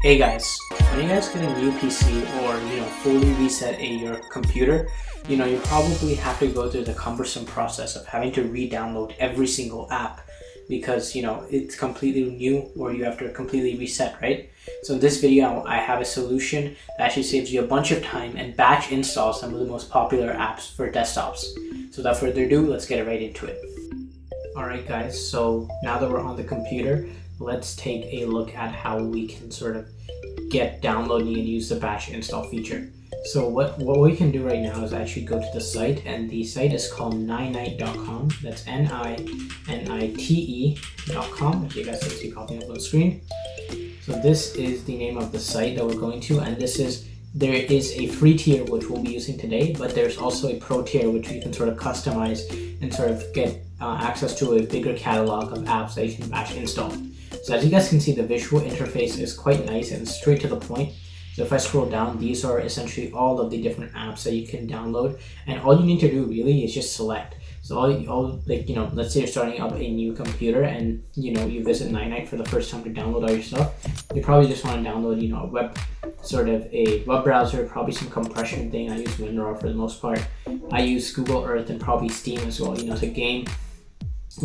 Hey guys, when you guys get a new PC or fully reset your computer, you probably have to go through the cumbersome process of having to re-download every single app because it's completely new or you have to completely reset, right? So in this video I have a solution that actually saves you a bunch of time and batch install some of the most popular apps for desktops. So without further ado, let's get right into it. Alright guys, so now that we're on the computer, let's take a look at how we can sort of get downloading and use the batch install feature. So what we can do right now is actually go to the site, and the site is called ninite.com. That's Ninite.com, if you guys can see popping up on the screen. So this is the name of the site that we're going to, and there is a free tier which we'll be using today, but there's also a pro tier which you can sort of customize and sort of get access to a bigger catalog of apps that you can batch install. So as you guys can see, the visual interface is quite nice and straight to the point. So if I scroll down, these are essentially all of the different apps that you can download, and all you need to do really is just select. So let's say you're starting up a new computer and you visit Ninite for the first time to download all your stuff. You probably just want to download a web browser, probably some compression thing. I use WinRAR for the most part. I use Google Earth and probably Steam as well, to game,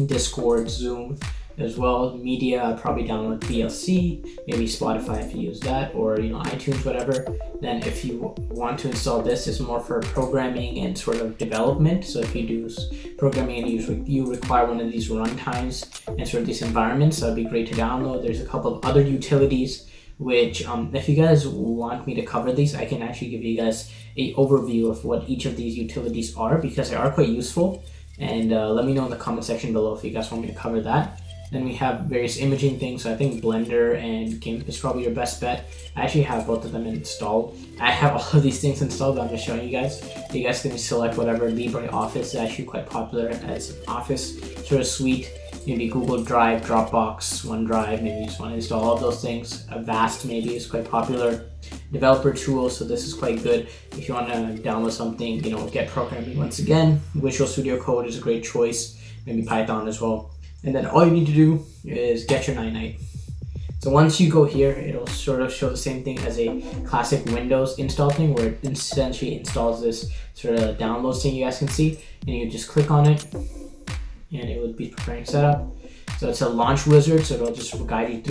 Discord, Zoom as well. Media, I'd probably download VLC, maybe Spotify if you use that, or iTunes, whatever. Then if you want to install this, it's more for programming and sort of development. So if you do programming and you require one of these runtimes and sort of these environments, that'd be great to download. There's a couple of other utilities which if you guys want me to cover these, I can actually give you guys a overview of what each of these utilities are, because they are quite useful. And let me know in the comment section below if you guys want me to cover that. Then we have various imaging things. So I think Blender and GIMP is probably your best bet. I actually have both of them installed. I have all of these things installed, but I'm just showing you guys. You guys can select whatever. LibreOffice is actually quite popular as an office sort of suite. Maybe Google Drive, Dropbox, OneDrive, maybe you just want to install all of those things. Avast maybe is quite popular. Developer tools, so this is quite good if you want to download something, get programming. Once again, Visual Studio Code is a great choice. Maybe Python as well. And then all you need to do is get your Ninite. So once you go here, it'll sort of show the same thing as a classic Windows install thing, where it essentially installs this sort of downloads thing you guys can see, and you just click on it and it would be preparing setup. So it's a launch wizard, so it'll just guide you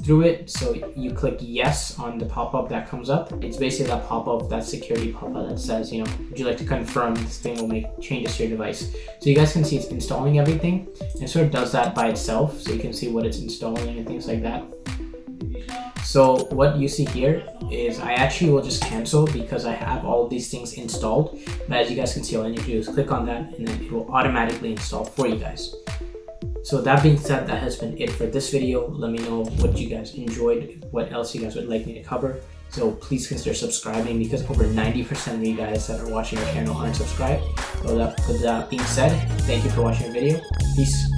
through it. So you click yes on the pop-up that comes up. It's basically that pop-up, that security pop-up that says, would you like to confirm this thing will make changes to your device. So you guys can see it's installing everything, and it sort of does that by itself, so you can see what it's installing and things like that. So what you see here is I actually will just cancel because I have all of these things installed. But as you guys can see, all I need to do is click on that and then it will automatically install for you guys. So that being said, that has been it for this video. Let me know what you guys enjoyed, what else you guys would like me to cover. So please consider subscribing, because over 90% of you guys that are watching our channel aren't subscribed. So with that being said, thank you for watching the video. Peace.